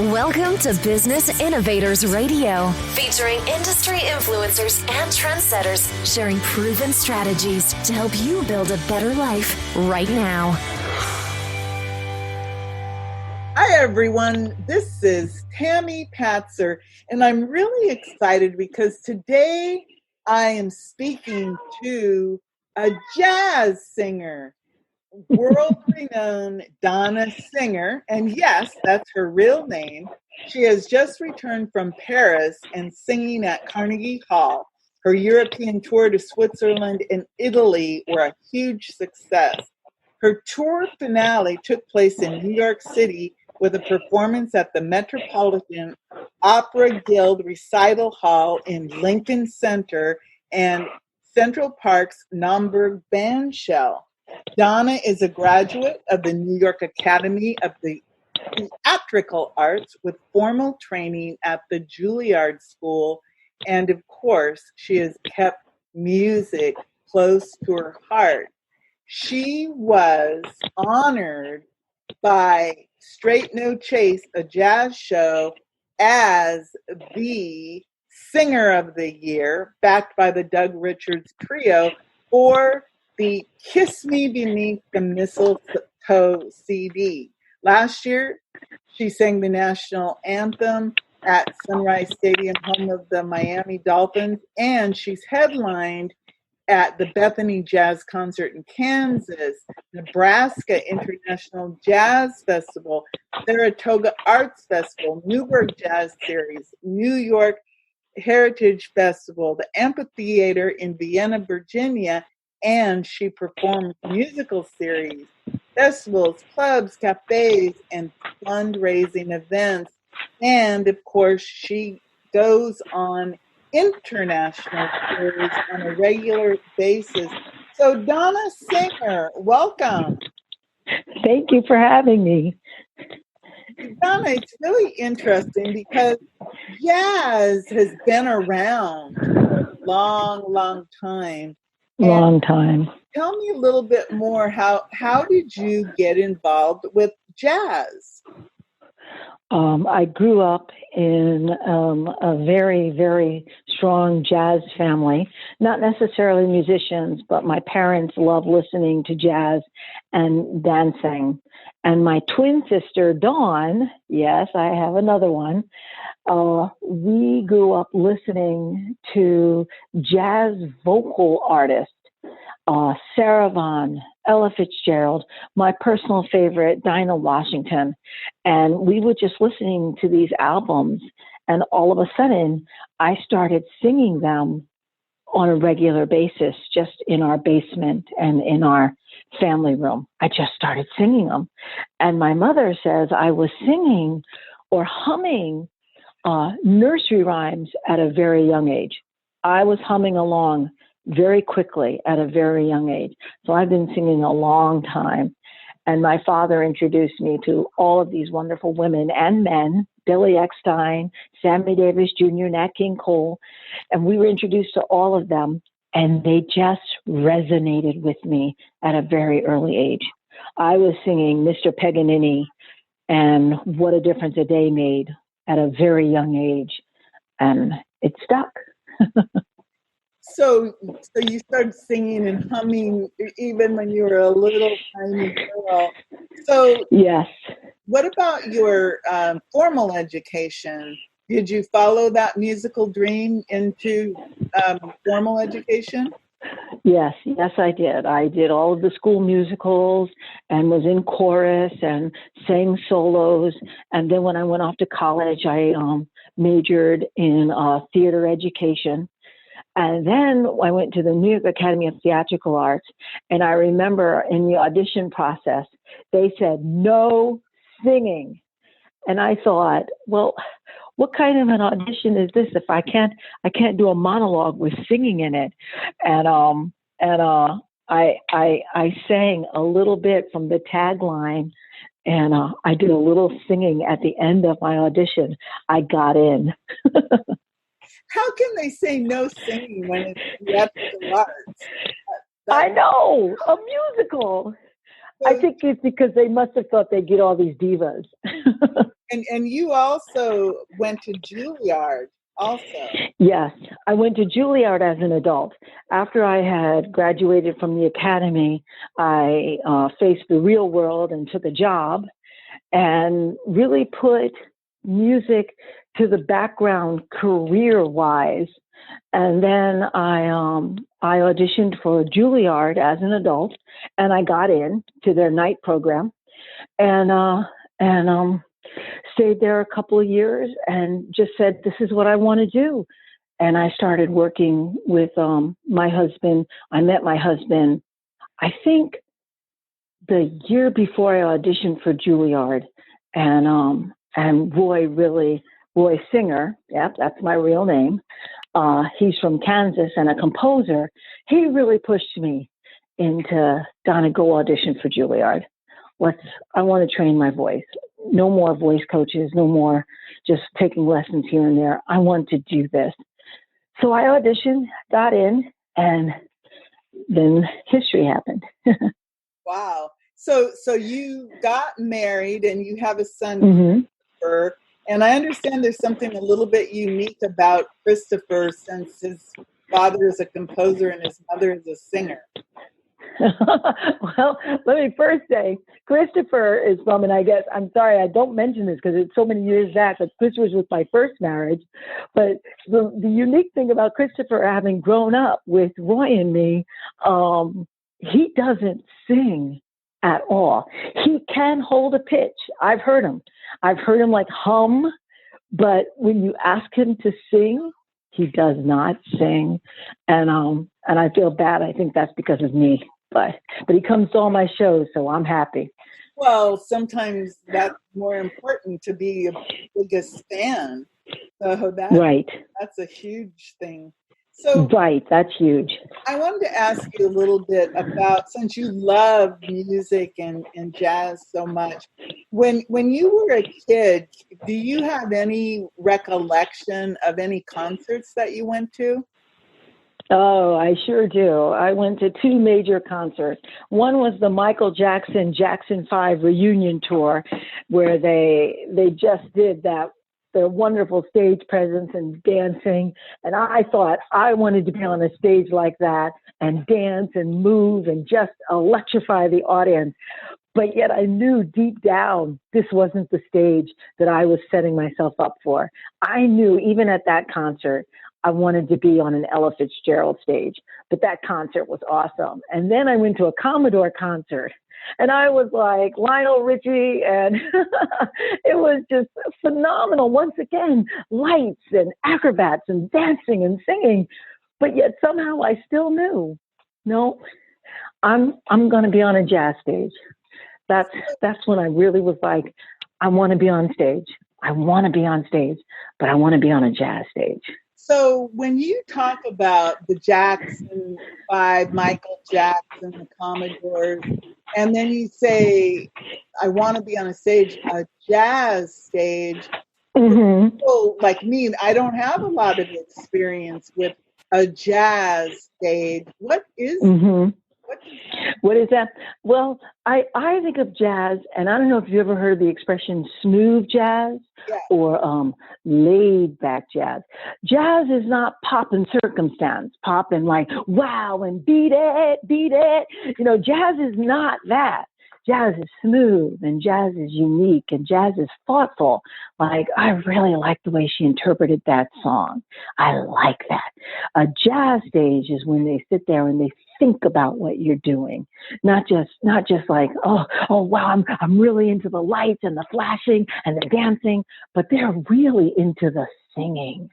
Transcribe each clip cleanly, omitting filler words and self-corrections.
Welcome to Business Innovators Radio, featuring industry influencers and trendsetters sharing proven strategies to help you build a better life right now. Hi, everyone. This is Tammy Patzer, and I'm really excited because today I am speaking to a jazz singer, world-renowned Donna Singer, and yes, that's her real name. She has just returned from Paris and singing at Carnegie Hall. Her European tour to Switzerland and Italy were a huge success. Her tour finale took place in New York City with a performance at the Metropolitan Opera Guild Recital Hall in Lincoln Center and Central Park's Naumburg Bandshell. Donna is a graduate of the New York Academy of the Theatrical Arts with formal training at the Juilliard School, and of course, she has kept music close to her heart. She was honored by Straight No Chase, a jazz show, as the Singer of the Year, backed by the Doug Richards Trio, for the Kiss Me Beneath the Mistletoe CD. Last year, she sang the national anthem at Sunrise Stadium, home of the Miami Dolphins, and she's headlined at the Bethany Jazz Concert in Kansas, Nebraska International Jazz Festival, Saratoga Arts Festival, Naumburg Jazz Series, New York Heritage Festival, the Amphitheater in Vienna, Virginia, and she performed musical series, festivals, clubs, cafes, and fundraising events. And of course, she goes on international tours on a regular basis. So Donna Singer, welcome. Thank you for having me. Donna, it's really interesting because jazz has been around for a long, long time. Long time. Tell me a little bit more. How did you get involved with jazz? I grew up in a very, very strong jazz family. Not necessarily musicians, but my parents loved listening to jazz and dancing. And my twin sister, Dawn, yes, I have another one, we grew up listening to jazz vocal artists, Sarah Vaughan, Ella Fitzgerald, my personal favorite, Dinah Washington. And we were just listening to these albums, and all of a sudden, I started singing them on a regular basis, just in our basement and in our family room. I just started singing them. And my mother says I was singing or humming nursery rhymes at a very young age. I was humming along very quickly at a very young age. So I've been singing a long time. And my father introduced me to all of these wonderful women and men, Billy Eckstein, Sammy Davis Jr., Nat King Cole. And we were introduced to all of them, and they just resonated with me at a very early age. I was singing Mr. Paganini and What a Difference a Day Made at a very young age, and it stuck. So you started singing and humming even when you were a little tiny girl. So yes. What about your formal education? Did you follow that musical dream into formal education? Yes, I did. I did all of the school musicals and was in chorus and sang solos. And then when I went off to college, I majored in theater education. And then I went to the New York Academy of Theatrical Arts. And I remember in the audition process, they said, no singing. And I thought, well, what kind of an audition is this if I can't do a monologue with singing in it? And I sang a little bit from the tagline, and I did a little singing at the end of my audition. I got in. How can they say no singing when it's theatrical arts? I know, a musical. I think it's because they must have thought they'd get all these divas. And you also went to Juilliard also. Yes, I went to Juilliard as an adult. After I had graduated from the academy, I faced the real world and took a job and really put music to the background career-wise. And then I auditioned for Juilliard as an adult, and I got in to their night program, and stayed there a couple of years, and just said, "This is what I want to do." And I started working with my husband. I met my husband, I think, the year before I auditioned for Juilliard, and Roy Singer, yep, that's my real name. He's from Kansas and a composer. He really pushed me into, Donna, go audition for Juilliard. I want to train my voice. No more voice coaches, no more just taking lessons here and there. I want to do this. So I auditioned, got in, and then history happened. Wow. So you got married and you have a son, Mm-hmm. Christopher. And I understand there's something a little bit unique about Christopher, since his father is a composer and his mother is a singer. Well, let me first say, Christopher is from, and I guess, I'm sorry, I don't mention this because it's so many years back, but Christopher was my first marriage. But the unique thing about Christopher, having grown up with Roy and me, he doesn't sing at all. He can hold a pitch. I've heard him like hum, but when you ask him to sing, he does not sing. And I feel bad. I think that's because of me. But he comes to all my shows, so I'm happy. Well, sometimes that's more important, to be a biggest fan. So that's a huge thing. So right, that's huge. I wanted to ask you a little bit about, since you love music and jazz so much, when you were a kid, do you have any recollection of any concerts that you went to? Oh, I sure do. I went to 2 major concerts. One was the Michael Jackson 5 reunion tour, where they just did that, their wonderful stage presence and dancing. And I thought I wanted to be on a stage like that and dance and move and just electrify the audience. But yet I knew deep down this wasn't the stage that I was setting myself up for. I knew even at that concert, I wanted to be on an Ella Fitzgerald stage, but that concert was awesome. And then I went to a Commodore concert, and I was like Lionel Richie, and it was just phenomenal. Once again, lights and acrobats and dancing and singing, but yet somehow I still knew, no, I'm going to be on a jazz stage. That's when I really was like, I want to be on stage. I want to be on stage, but I want to be on a jazz stage. So when you talk about the Jackson 5, Michael Jackson, the Commodores, and then you say, I want to be on a jazz stage, Mm-hmm. people like me, I don't have a lot of experience with a jazz stage. What is Mm-hmm. What is that? Well, I think of jazz, and I don't know if you ever heard the expression smooth jazz or laid back jazz. Jazz is not pop and circumstance, pop and like, wow, and beat it. You know, jazz is not that. Jazz is smooth, and jazz is unique, and jazz is thoughtful. Like, I really like the way she interpreted that song. I like that. A jazz stage is when they sit there and they think about what you're doing, not just like, oh wow, I'm really into the lights and the flashing and the dancing, but they're really into the singing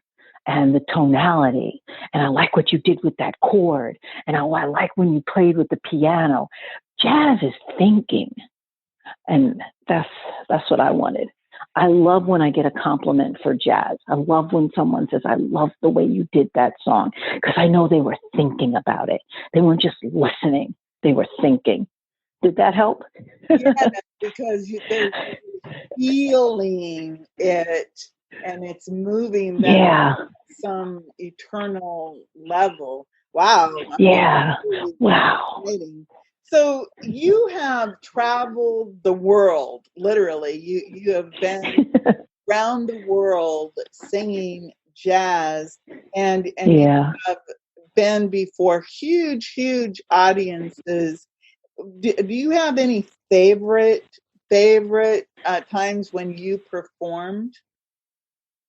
and the tonality. And I like what you did with that chord, and I like when you played with the piano. Jazz is thinking, and that's what I wanted. I love when I get a compliment for jazz. I love when someone says, I love the way you did that song, because I know they were thinking about it. They weren't just listening. They were thinking. Did that help? Yeah, because they're feeling it, and it's moving them to some eternal level. Wow. Yeah. Really wow. exciting. So you have traveled the world, literally. You have been around the world singing jazz, and you have been before huge audiences. Do you have any favorite times when you performed?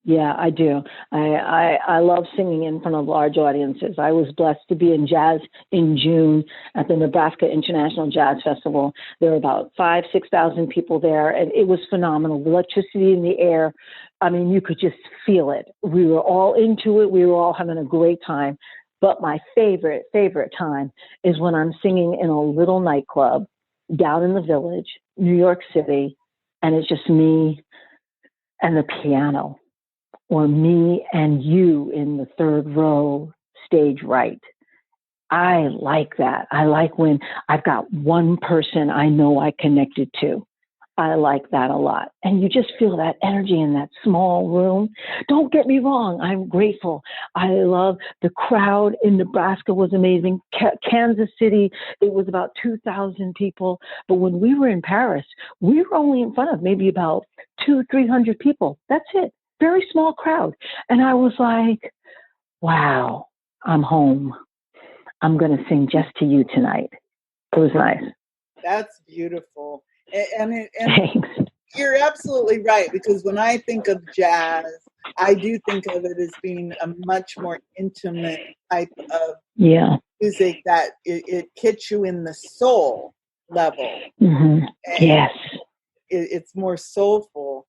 Yeah, I do. I love singing in front of large audiences. I was blessed to be in jazz in June at the Nebraska International Jazz Festival. There were about 6,000 people there, and it was phenomenal. The electricity in the air. I mean, you could just feel it. We were all into it. We were all having a great time. But my favorite time is when I'm singing in a little nightclub down in the Village, New York City, and it's just me and the piano, or me and you in the third row, stage right. I like that. I like when I've got one person I know I connected to. I like that a lot. And you just feel that energy in that small room. Don't get me wrong. I'm grateful. I love the crowd in Nebraska was amazing. Kansas City, it was about 2,000 people. But when we were in Paris, we were only in front of maybe about 200-300 people. That's it. Very small crowd. And I was like, wow, I'm home. I'm going to sing just to you tonight. It was nice. That's beautiful. And Thanks. You're absolutely right, because when I think of jazz, I do think of it as being a much more intimate type of music that it hits you in the soul level. Mm-hmm. Yes. It's more soulful.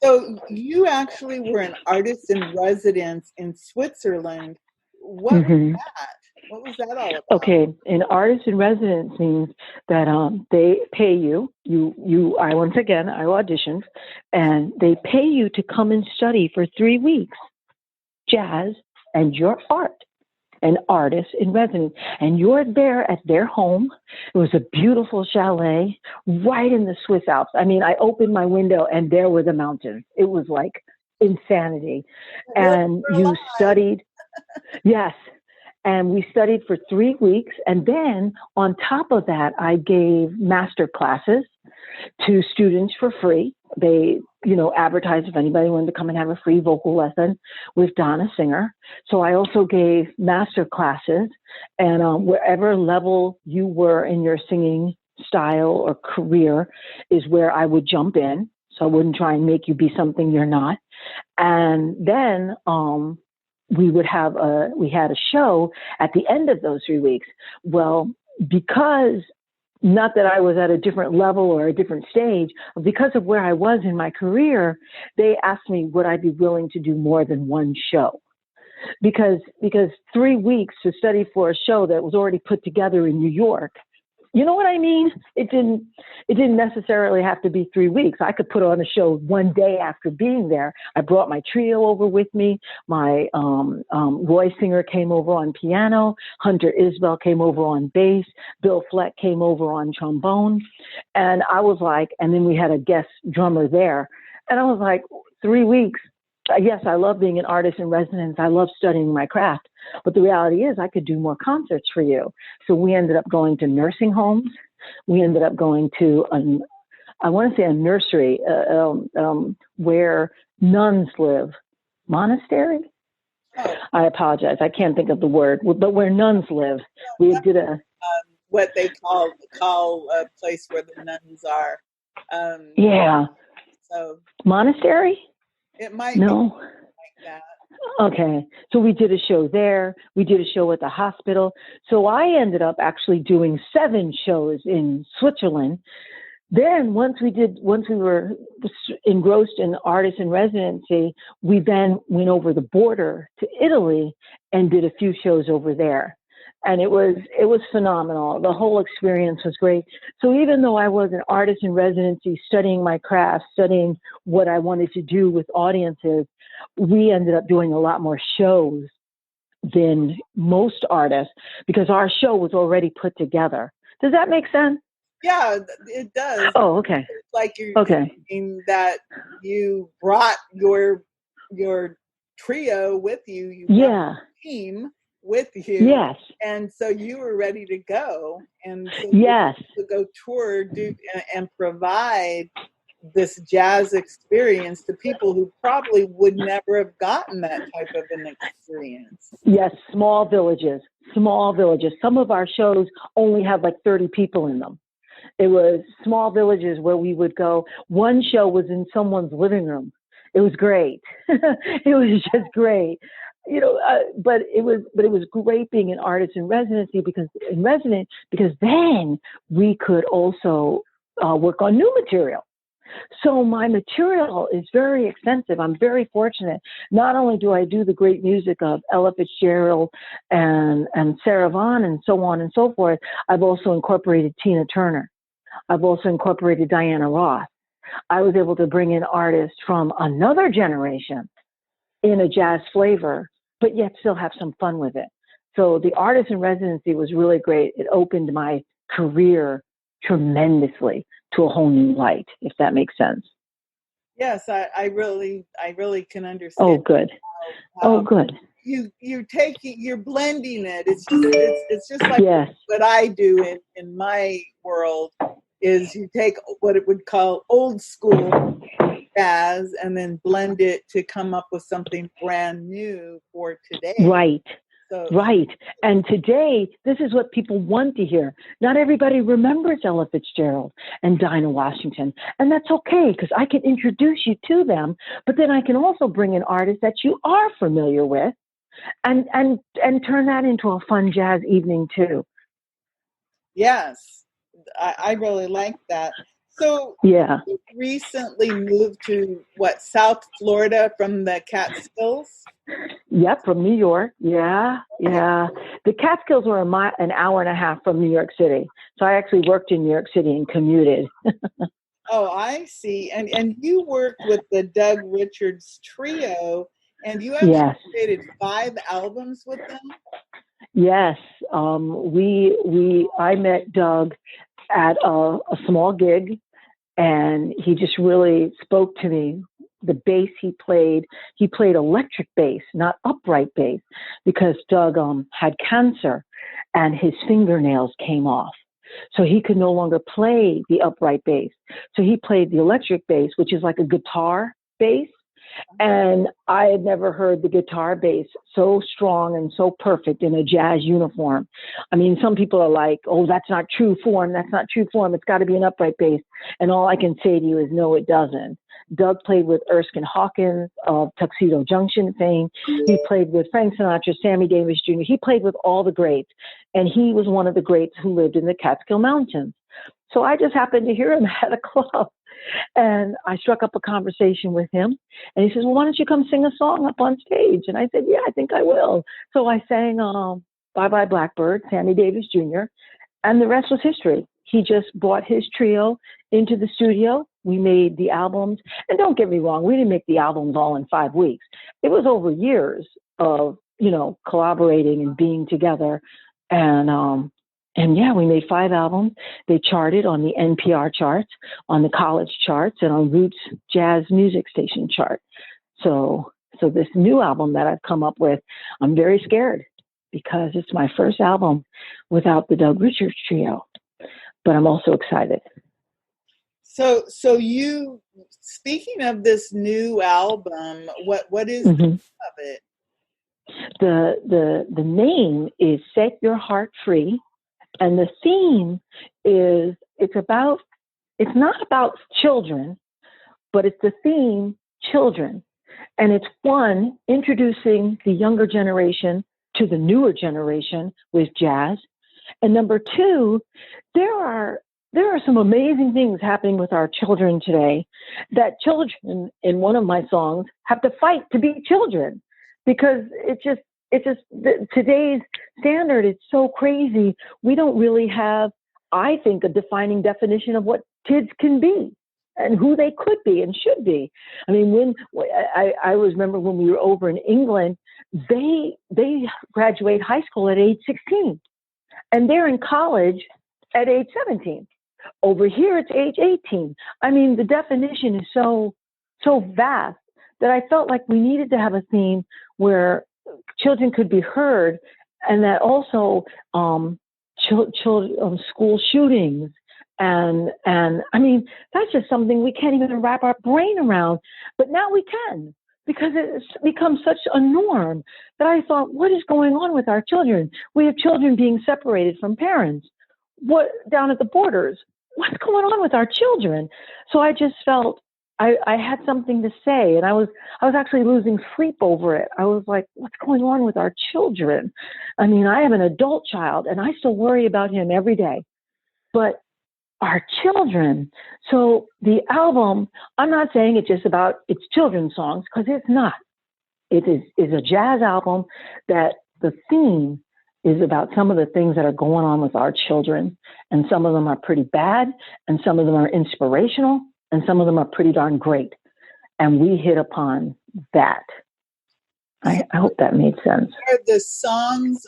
So you actually were an artist in residence in Switzerland. What was that? What was that all about? Okay, an artist in residence means that they pay you. I auditioned, and they pay you to come and study for 3 weeks, jazz and your art. An artist in residence, and you're there at their home. It was a beautiful chalet right in the Swiss Alps. I mean, I opened my window and there were the mountains. It was like insanity. And you studied, yes. And we studied for 3 weeks. And then on top of that, I gave master classes to students for free. They, advertised if anybody wanted to come and have a free vocal lesson with Donna Singer. So I also gave master classes, and wherever level you were in your singing style or career is where I would jump in. So I wouldn't try and make you be something you're not. And then, we had a show at the end of those 3 weeks. Well, because not that I was at a different level or a different stage, because of where I was in my career, they asked me, would I be willing to do more than one show? Because 3 weeks to study for a show that was already put together in New York, you know what I mean? It didn't necessarily have to be 3 weeks. I could put on a show one day after being there. I brought my trio over with me. My Roy Singer came over on piano. Hunter Isbell came over on bass. Bill Fleck came over on trombone. And I was like, and then we had a guest drummer there. And I was like, 3 weeks. Yes, I love being an artist in residence. I love studying my craft. But the reality is I could do more concerts for you. So we ended up going to nursing homes. We ended up going to, a nursery where nuns live. Monastery? I apologize. I can't think of the word. But where nuns live. We did what they call a place where the nuns are. So monastery? It might be like that. Okay. So we did a show there. We did a show at the hospital. So I ended up actually doing 7 shows in Switzerland. Then once we were engrossed in artist in residency, we then went over the border to Italy and did a few shows over there. And it was phenomenal. The whole experience was great. So even though I was an artist in residency, studying my craft, studying what I wanted to do with audiences, we ended up doing a lot more shows than most artists because our show was already put together. Does that make sense? Yeah, it does. Oh, okay. It's like you're saying that you brought your trio with you. You brought your team. with you. Yes. And so you were ready to go. And so Yes. to go tour and provide this jazz experience to people who probably would never have gotten that type of an experience. Yes, small villages. Some of our shows only had like 30 people in them. It was small villages where we would go. One show was in someone's living room. It was great. It was just great. But it was great being an artist in residency because then we could also work on new material. So my material is very extensive. I'm very fortunate. Not only do I do the great music of Ella Fitzgerald and Sarah Vaughan and so on and so forth, I've also incorporated Tina Turner. I've also incorporated Diana Ross. I was able to bring in artists from another generation in a jazz flavor, but yet still have some fun with it. So the Artisan Residency was really great. It opened my career tremendously to a whole new light, if that makes sense. Yes, I really can understand. Oh, good. Good. You're blending it. It's just like what I do in my world is you take what it would call old school jazz and then blend it to come up with something brand new for today. Right. Right. And today, this is what people want to hear. Not everybody remembers Ella Fitzgerald and Dinah Washington. And that's okay, because I can introduce you to them, but then I can also bring in artists that you are familiar with and turn that into a fun jazz evening too. Yes. I really like that. So yeah. You recently moved to South Florida from the Catskills? Yep, from New York. Yeah. The Catskills were an hour and a half from New York City. So I actually worked in New York City and commuted. Oh, I see. And you worked with the Doug Richards Trio, and you have created 5 albums with them? Yes. I met Doug at a small gig, and he just really spoke to me. The bass he played electric bass, not upright bass, because Doug had cancer and his fingernails came off. So he could no longer play the upright bass. So he played the electric bass, which is like a guitar bass. And I had never heard the guitar bass so strong and so perfect in a jazz uniform. I mean, some people are like, oh, that's not true form. That's not true form. It's got to be an upright bass. And all I can say to you is, no, it doesn't. Doug played with Erskine Hawkins of Tuxedo Junction fame. He played with Frank Sinatra, Sammy Davis Jr. He played with all the greats. And he was one of the greats who lived in the Catskill Mountains. So I just happened to hear him at a club. And I struck up a conversation with him. And he says, well, why don't you come sing a song up on stage? And I said, yeah, I think I will. So I sang Bye Bye Blackbird, Sammy Davis Jr., and the rest was history. He just brought his trio into the studio. We made the albums. And don't get me wrong, we didn't make the albums all in 5 weeks. It was over years of, collaborating and being together. And yeah, we made 5 albums. They charted on the NPR charts, on the college charts, and on Roots Jazz Music Station chart. So this new album that I've come up with, I'm very scared because it's my first album without the Doug Richards Trio. But I'm also excited. So you, speaking of this new album, what is the name of it? The name is Set Your Heart Free. And the theme is, it's not about children, but it's the theme, children. And it's one, introducing the younger generation to the newer generation with jazz. And number 2, there are some amazing things happening with our children today that children in one of my songs have to fight to be children, because today's standard is so crazy. We don't really have, I think, a defining definition of what kids can be and who they could be and should be. I mean, I remember when we were over in England, they graduate high school at age 16, and they're in college at age 17. Over here, it's age 18. I mean, the definition is so vast that I felt like we needed to have a theme where children could be heard that also school shootings. And I mean, that's just something we can't even wrap our brain around. But now we can, because it's become such a norm that I thought, what is going on with our children? We have children being separated from parents. What down at the borders? What's going on with our children? So I just felt I had something to say, and I was actually losing sleep over it. I was like, what's going on with our children? I mean, I have an adult child, and I still worry about him every day. But our children. So the album, I'm not saying it's just about it's children's songs, because it's not. It is a jazz album that the theme is about some of the things that are going on with our children. And some of them are pretty bad, and some of them are inspirational, and some of them are pretty darn great. And we hit upon that. I hope that made sense. Are the songs,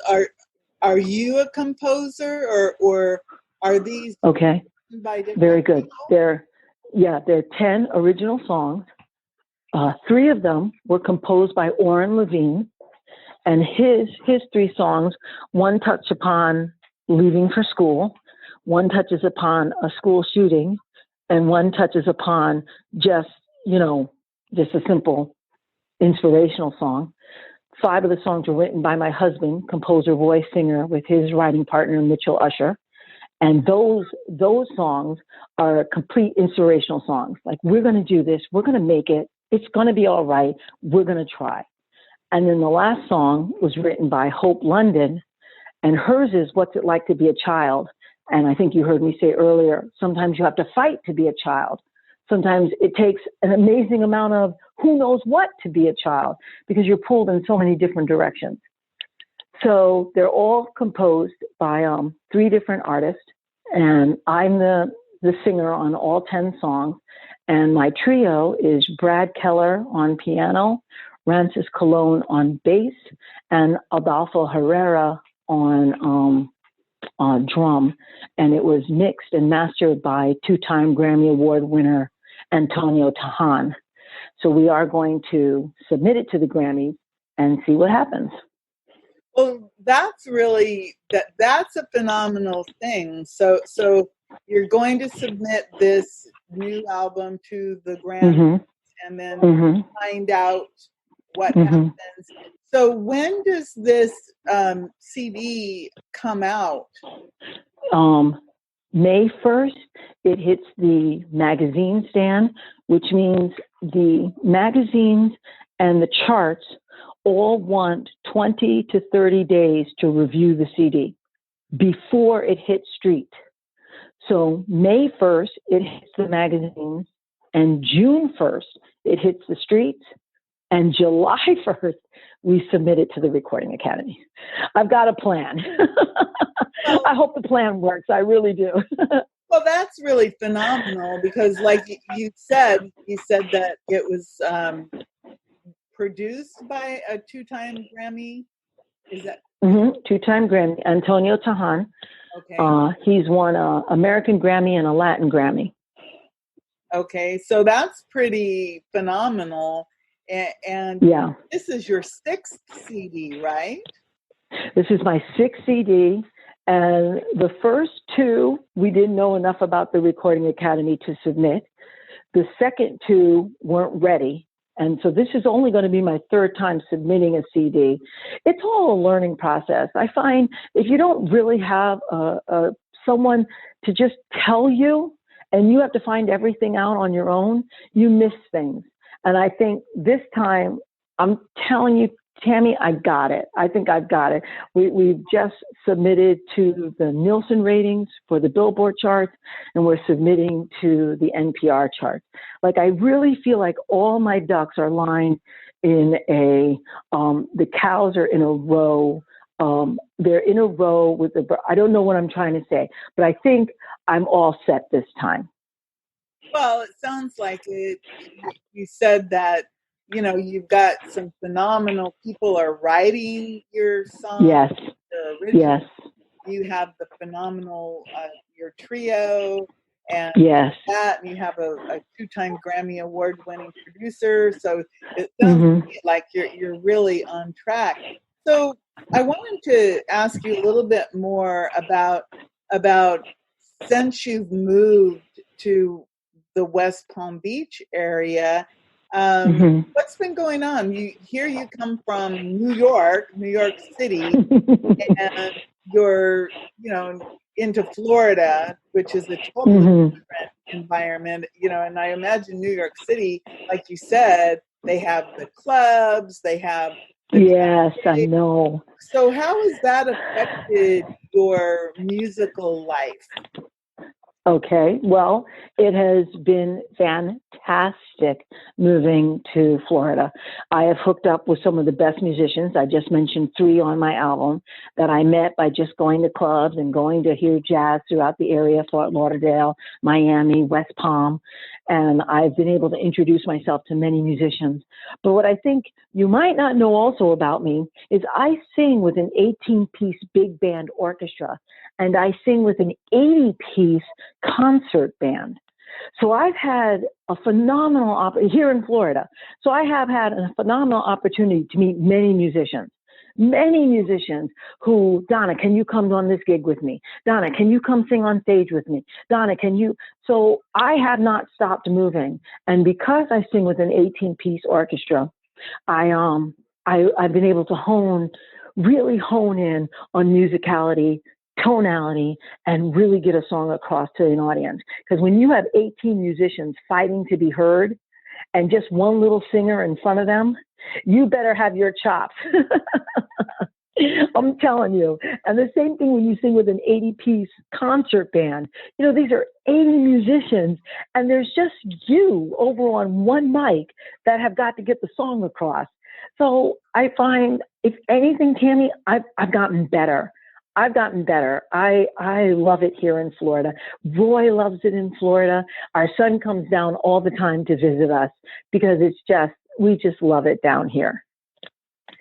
are you a composer, or are these okay? Very good. People? There are 10 original songs. 3 of them were composed by Orrin Levine, and his 3 songs, one touched upon leaving for school, one touches upon a school shooting, and one touches upon just a simple inspirational song. 5 of the songs were written by my husband, composer, voice, singer, with his writing partner, Mitchell Usher. And those songs are complete inspirational songs. Like, we're going to do this. We're going to make it. It's going to be all right. We're going to try. And then the last song was written by Hope London, and hers is What's It Like to Be a Child? And I think you heard me say earlier, sometimes you have to fight to be a child. Sometimes it takes an amazing amount of who knows what to be a child, because you're pulled in so many different directions. So they're all composed by 3 different artists, and I'm the singer on all 10 songs. And my trio is Brad Keller on piano, Rancis Colon on bass, and Adolfo Herrera on drum. And it was mixed and mastered by 2-time Grammy Award winner Antonio Tahan. So we are going to submit it to the Grammys and see what happens. Well, that's really that's a phenomenal thing. So you're going to submit this new album to the Grammys, and then find out what happens. So when does this CD come out? May 1st, it hits the magazine stand, which means the magazines and the charts all want 20 to 30 days to review the CD before it hits street. So May 1st, it hits the magazines, and June 1st, it hits the streets, and July 1st, we submit it to the Recording Academy. I've got a plan. I hope the plan works. I really do. Well, that's really phenomenal, because like you said that it was produced by a 2-time Grammy. Is that 2-time Grammy, Antonio Tahan. Okay. He's won an American Grammy and a Latin Grammy. Okay, so that's pretty phenomenal. And yeah, this is your 6th CD, right? This is my 6th CD. And the first 2, we didn't know enough about the Recording Academy to submit. The second 2 weren't ready. And so this is only going to be my 3rd time submitting a CD. It's all a learning process. I find if you don't really have someone to just tell you, and you have to find everything out on your own, you miss things. And I think this time, I'm telling you, Tammy, I got it. I think I've got it. We've just submitted to the Nielsen ratings for the Billboard Charts, and we're submitting to the NPR charts. Like, I really feel like all my ducks are lined in the cows are in a row. They're in a row with I don't know what I'm trying to say, but I think I'm all set this time. Well, it sounds like it. You said that, you've got some phenomenal people are writing your songs. Yes. Yes. You have the phenomenal, your trio, and yes. that, and you have a 2-time Grammy Award winning producer. So it sounds like you're really on track. So I wanted to ask you a little bit more about since you've moved to the West Palm Beach area. What's been going on? You come from New York City, and you're into Florida, which is a totally different environment. And I imagine New York City, like you said, they have the clubs, they have yes, I know. So how has that affected your musical life? Okay, well, it has been fantastic moving to Florida. I have hooked up with some of the best musicians. I just mentioned 3 on my album that I met by just going to clubs and going to hear jazz throughout the area, Fort Lauderdale, Miami, West Palm. And I've been able to introduce myself to many musicians. But what I think you might not know also about me is I sing with an 18-piece big band orchestra, and I sing with an 80-piece concert band. So I've had a phenomenal here in Florida. So I have had a phenomenal opportunity to meet many musicians who, Donna, can you come on this gig with me? Donna, can you come sing on stage with me? Donna, can you? So I have not stopped moving. And because I sing with an 18-piece orchestra, I've been able to really hone in on musicality, tonality, and really get a song across to an audience. Because when you have 18 musicians fighting to be heard and just one little singer in front of them, you better have your chops. I'm telling you. And the same thing when you sing with an 80-piece concert band. These are 80 musicians, and there's just you over on one mic that have got to get the song across. So I find, if anything, Tammy, I've gotten better. I love it here in Florida. Roy loves it in Florida. Our son comes down all the time to visit us because we just love it down here.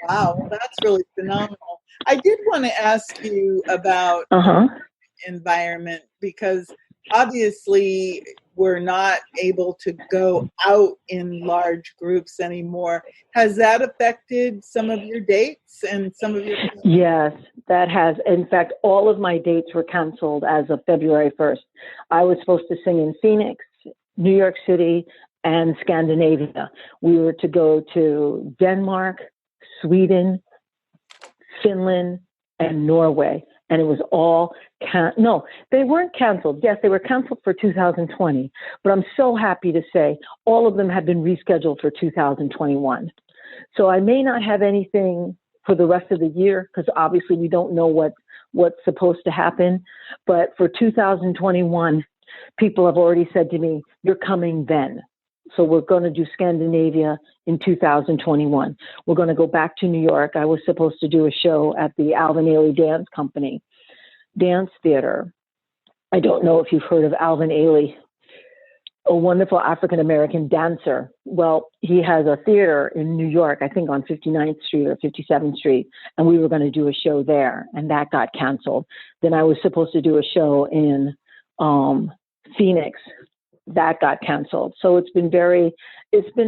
Wow, well, that's really phenomenal. I did want to ask you about environment, because obviously we're not able to go out in large groups anymore. Has that affected some of your dates and some of your... Yes, that has. In fact, all of my dates were canceled as of February 1st. I was supposed to sing in Phoenix, New York City, and Scandinavia. We were to go to Denmark, Sweden, Finland, and Norway. And it was all, no, they weren't canceled. Yes, they were canceled for 2020. But I'm so happy to say all of them have been rescheduled for 2021. So I may not have anything for the rest of the year, because obviously we don't know what's supposed to happen. But for 2021, people have already said to me, you're coming then. So we're going to do Scandinavia in 2021. We're going to go back to New York. I was supposed to do a show at the Alvin Ailey Dance Theater. I don't know if you've heard of Alvin Ailey, a wonderful African-American dancer. Well, he has a theater in New York, I think on 59th Street or 57th Street, and we were going to do a show there, and that got canceled. Then I was supposed to do a show in Phoenix. That got canceled. So it's been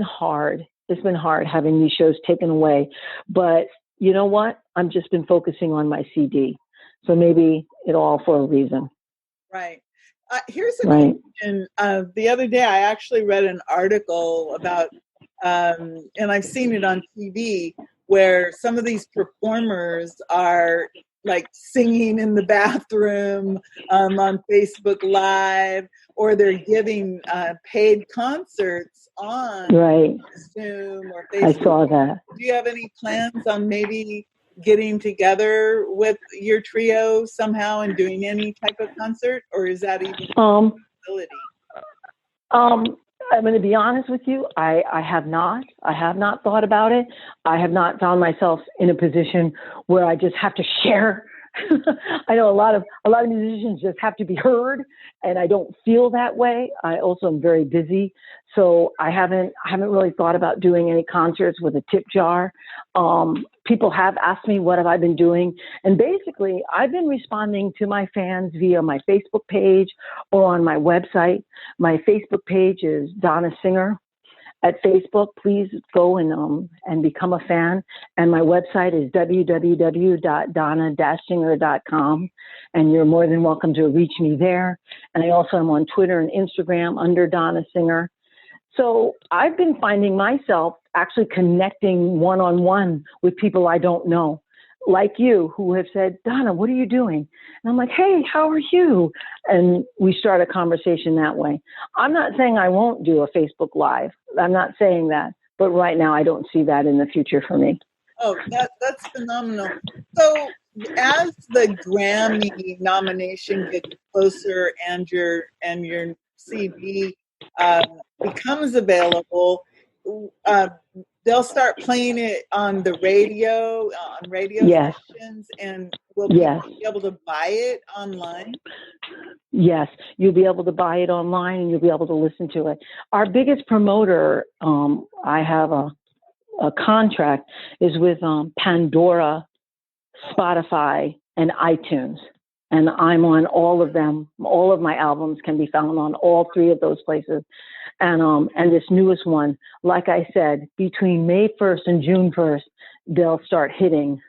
hard. It's been hard having these shows taken away. But you know what? I've just been focusing on my CD. So maybe it all for a reason. Right. Here's a question. The other day, I actually read an article about, and I've seen it on TV, where some of these performers are like singing in the bathroom, on Facebook Live, or they're giving paid concerts on Zoom or Facebook. I saw that. Do you have any plans on maybe getting together with your trio somehow and doing any type of concert, or is that even a possibility? I'm going to be honest with you. I have not. I have not thought about it. I have not found myself in a position where I just have to share. I know a lot of musicians just have to be heard, and I don't feel that way. I also am very busy, so I haven't really thought about doing any concerts with a tip jar. People have asked me what have I been doing, and basically I've been responding to my fans via my Facebook page or on my website. My Facebook page is Donna Singer, at Facebook, please go and become a fan. And my website is www.donna-singer.com. And you're more than welcome to reach me there. And I also am on Twitter and Instagram under Donna Singer. So I've been finding myself actually connecting one-on-one with people I don't know, like you, who have said, Donna, what are you doing? And I'm like, hey, how are you? And we start a conversation that way. I'm not saying I won't do a Facebook Live. I'm not saying that. But right now, I don't see that in the future for me. Oh, that's phenomenal. So as the Grammy nomination gets closer and your CD becomes available, they'll start playing it on the radio, Yes. stations, and will people be able to buy it online? Yes, you'll be able to buy it online and you'll be able to listen to it. Our biggest promoter, I have a contract, is with Pandora, Spotify, and iTunes. And I'm on all of them. All of my albums can be found on all three of those places. And this newest one, like I said, between May 1st and June 1st, they'll start hitting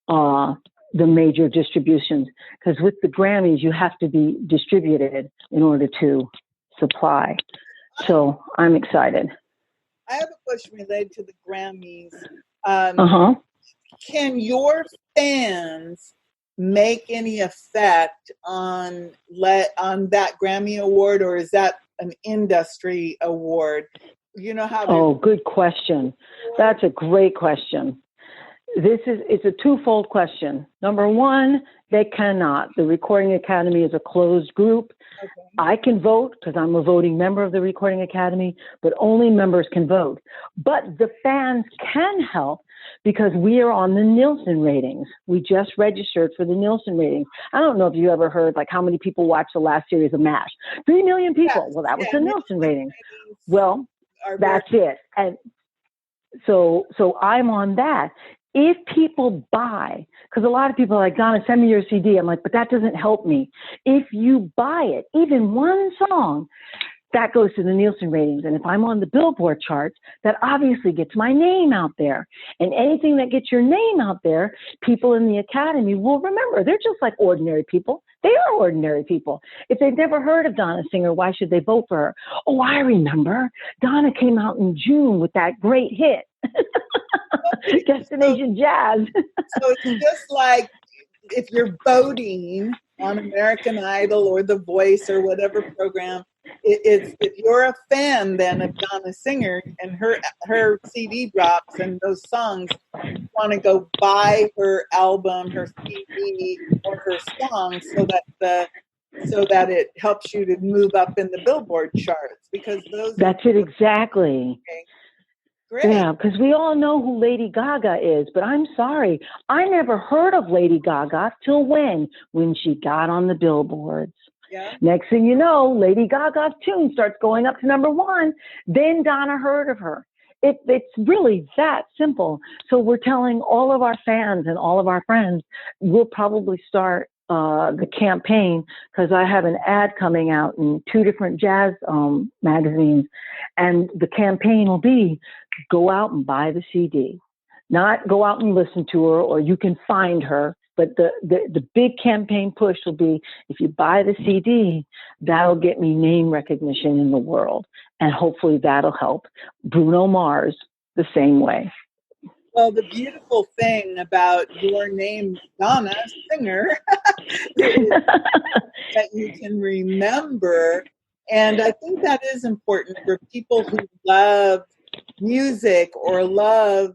the major distributions. Because with the Grammys, you have to be distributed in order to supply. So I'm excited. I have a question related to the Grammys. Can your fans make any effect on that Grammy award, or is that an industry award? You know how? Oh, good question. That's a great question. It's a twofold question. Number one, they cannot. The Recording Academy is a closed group. Okay. I can vote because I'm a voting member of the Recording Academy, but only members can vote. But the fans can help because we are on the Nielsen ratings. We just registered for the Nielsen ratings. I don't know if you ever heard like how many people watched the last series of MASH. 3 million people. Yes. Well, that was the Nielsen ratings. Well, that's it. And so I'm on that. If people buy, because a lot of people are like, Donna, send me your CD. I'm like, but that doesn't help me. If you buy it, even one song, that goes to the Nielsen ratings. And if I'm on the Billboard Charts, that obviously gets my name out there. And anything that gets your name out there, people in the Academy will remember. They're just like ordinary people. They are ordinary people. If they've never heard of Donna Singer, why should they vote for her? Oh, I remember. Donna came out in June with that great hit. Destination Jazz. So it's just like if you're voting on American Idol or The Voice or whatever program, if you're a fan then of Donna Singer and her CD drops and those songs, you want to go buy her album, her CD, or her song so that it helps you to move up in the Billboard charts, because that's it exactly. Okay. Great. Yeah, because we all know who Lady Gaga is, but I'm sorry, I never heard of Lady Gaga till when she got on the billboards. Yeah. Next thing you know, Lady Gaga's tune starts going up to number 1. Then Donna heard of her. It's really that simple. So we're telling all of our fans and all of our friends, we'll probably start the campaign, because I have an ad coming out in 2 different jazz magazines, and the campaign will be go out and buy the CD, not go out and listen to her, or you can find her. But the big campaign push will be, if you buy the CD, that'll get me name recognition in the world, and hopefully that'll help Bruno Mars the same way. Well, the beautiful thing about your name, Donna Singer, is that you can remember. And I think that is important for people who love music or love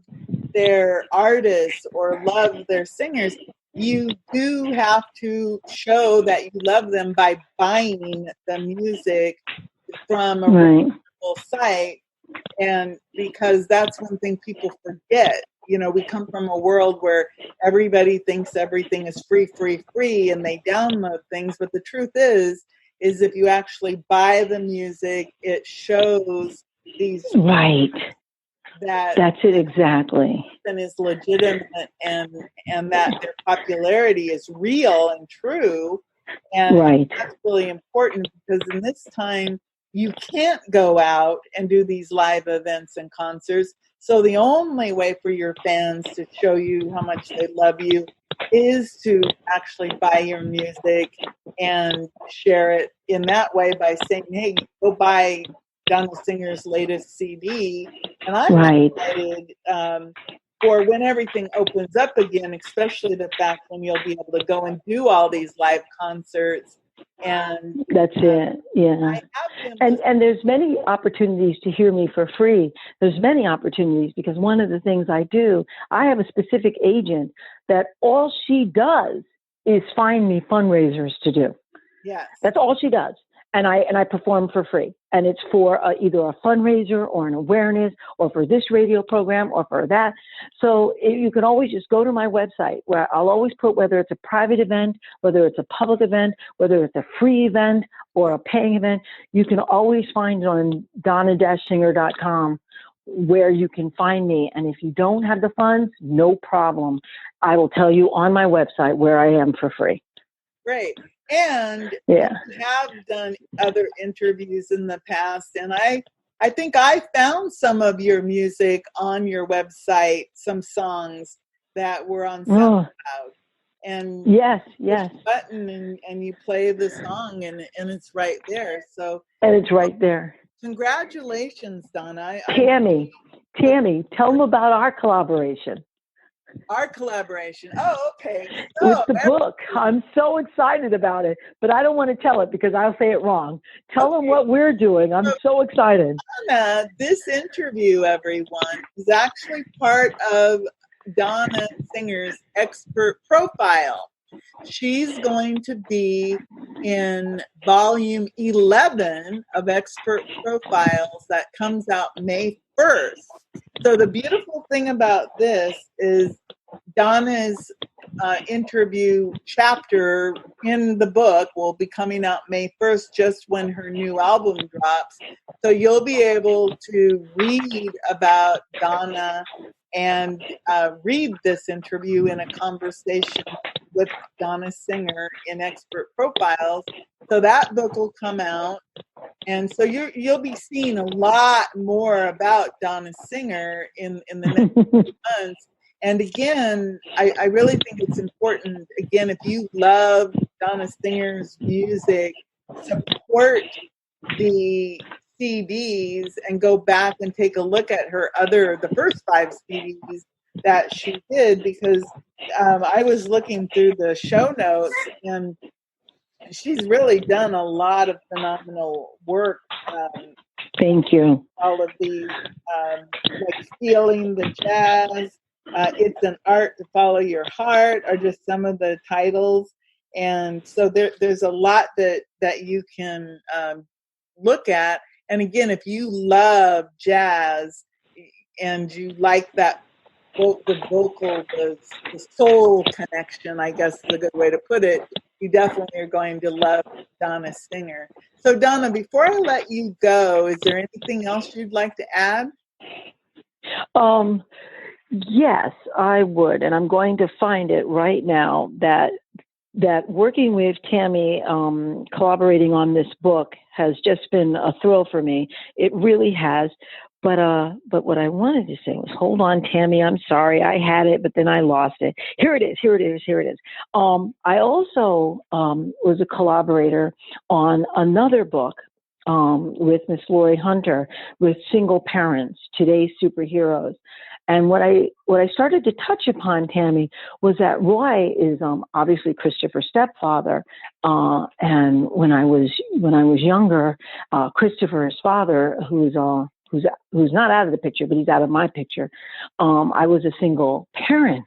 their artists or love their singers. You do have to show that you love them by buying the music from a reputable site. And because that's one thing people forget. You know, we come from a world where everybody thinks everything is free, and they download things. But the truth is if you actually buy the music, it shows these that's it exactly, and is legitimate, and that their popularity is real and true. And that's really important, because in this time you can't go out and do these live events and concerts. So the only way for your fans to show you how much they love you is to actually buy your music and share it in that way by saying, hey, go buy Donna Singer's latest CD. And I'm excited for when everything opens up again, especially the fact when you'll be able to go and do all these live concerts. And that's it. Yeah. And there's many opportunities to hear me for free. There's many opportunities because one of the things I do, I have a specific agent that all she does is find me fundraisers to do. Yes. That's all she does. And I perform for free. And it's for either a fundraiser or an awareness or for this radio program or for that. So you can always just go to my website where I'll always put whether it's a private event, whether it's a public event, whether it's a free event or a paying event. You can always find it on donna-singer.com where you can find me. And if you don't have the funds, no problem. I will tell you on my website where I am for free. Great. And you have done other interviews in the past, and I think I found some of your music on your website, some songs that were on SoundCloud. And yes, button and you play the song and it's right there. So and it's right there. Congratulations, Donna. Tammy, tell them about our collaboration. Our collaboration. Oh, okay. With the book. I'm so excited about it, but I don't want to tell it because I'll say it wrong. Tell them what we're doing. I'm so excited. Donna, this interview, everyone, is actually part of Donna Singer's expert profile. She's going to be in volume 11 of expert profiles that comes out May 1st. So the beautiful thing about this is Donna's interview chapter in the book will be coming out May 1st, just when her new album drops. So you'll be able to read about Donna and read this interview in a conversation with Donna Singer in Expert Profiles. So that book will come out. And so you'll be seeing a lot more about Donna Singer in the next few months. And again, I really think it's important, again, if you love Donna Singer's music, support the CDs and go back and take a look at the first 5 CDs that she did, because I was looking through the show notes and she's really done a lot of phenomenal work. Thank you. All of these, like Feeling the Jazz, It's an Art to Follow Your Heart are just some of the titles. And so there's a lot that you can look at. And again, if you love jazz and you like that, the vocal, the soul connection, I guess is a good way to put it, you definitely are going to love Donna Singer. So Donna, before I let you go, is there anything else you'd like to add? Yes, I would. And I'm going to find it right now that working with Tammy, collaborating on this book has just been a thrill for me. It really has. But what I wanted to say was, hold on, Tammy, I'm sorry. I had it, but then I lost it. Here it is. I also was a collaborator on another book with Miss Lori Hunter with Single Parents, Today's Superheroes. And what I started to touch upon, Tammy, was that Roy is obviously Christopher's stepfather, and when I was younger, Christopher's father, who's not out of the picture, but he's out of my picture. I was a single parent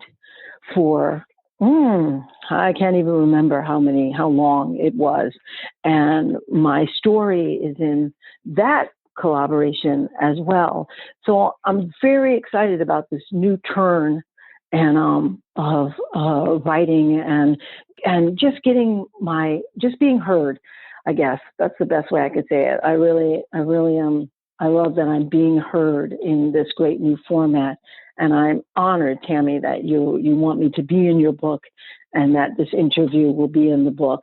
for I can't even remember how long it was, and my story is in that collaboration as well. So I'm very excited about this new turn and of writing and just being heard. I guess that's the best way I could say it. I really am. I love that I'm being heard in this great new format, and I'm honored, Tammy, that you want me to be in your book, and that this interview will be in the book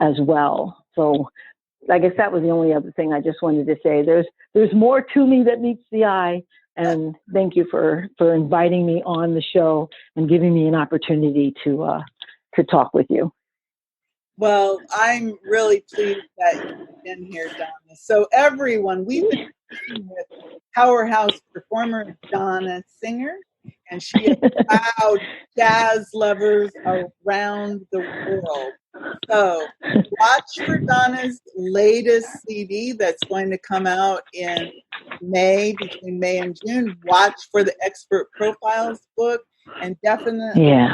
as well. So I guess that was the only other thing I just wanted to say. There's more to me that meets the eye. And thank you for inviting me on the show and giving me an opportunity to talk with you. Well, I'm really pleased that you've been here, Donna. So everyone, we've been speaking with Powerhouse performer Donna Singer, and she has wowed jazz lovers around the world. So watch for Donna's latest CD that's going to come out in May, between May and June. Watch for the Expert Profiles book, and definitely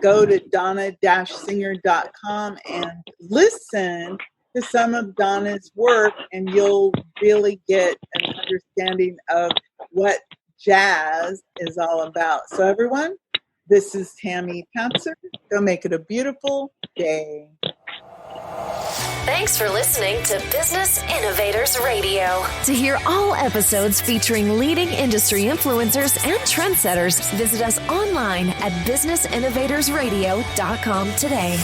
go to donna-singer.com and listen to some of Donna's work, and you'll really get an understanding of what jazz is all about. So everyone, this is Tammy Patzer. Go make it a beautiful day. Thanks for listening to Business Innovators Radio. To hear all episodes featuring leading industry influencers and trendsetters, visit us online at businessinnovatorsradio.com today.